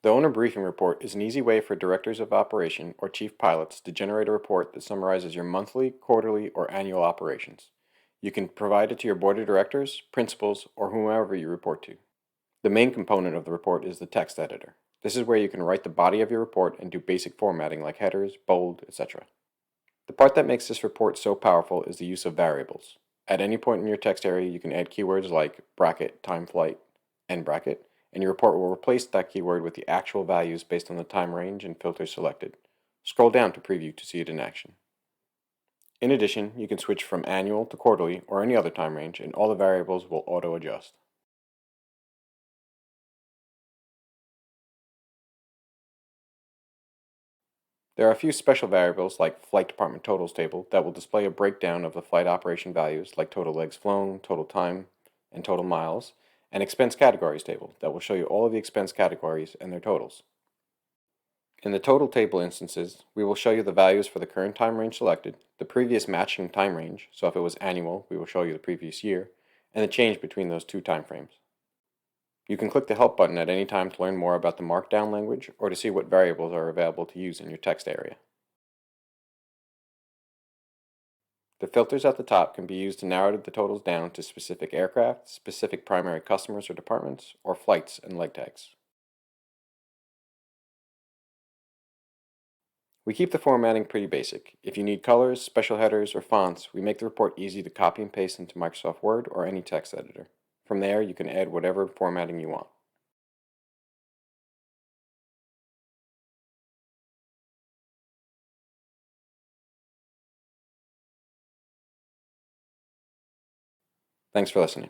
The Owner Briefing Report is an easy way for directors of operation or chief pilots to generate a report that summarizes your monthly, quarterly, or annual operations. You can provide it to your board of directors, principals, or whomever you report to. The main component of the report is the text editor. This is where you can write the body of your report and do basic formatting like headers, bold, etc. The part that makes this report so powerful is the use of variables. At any point in your text area, you can add keywords like bracket, time flight, end bracket, and your report will replace that keyword with the actual values based on the time range and filters selected. Scroll down to preview to see it in action. In addition, you can switch from annual to quarterly or any other time range, and all the variables will auto-adjust. There are a few special variables like Flight Department Totals table that will display a breakdown of the flight operation values like total legs flown, total time, and total miles, and expense categories table that will show you all of the expense categories and their totals. In the total table instances, we will show you the values for the current time range selected, the previous matching time range, so if it was annual, we will show you the previous year, and the change between those two time frames. You can click the Help button at any time to learn more about the Markdown language or to see what variables are available to use in your text area. The filters at the top can be used to narrow the totals down to specific aircraft, specific primary customers or departments, or flights and leg tags. We keep the formatting pretty basic. If you need colors, special headers, or fonts, we make the report easy to copy and paste into Microsoft Word or any text editor. From there, you can add whatever formatting you want. Thanks for listening.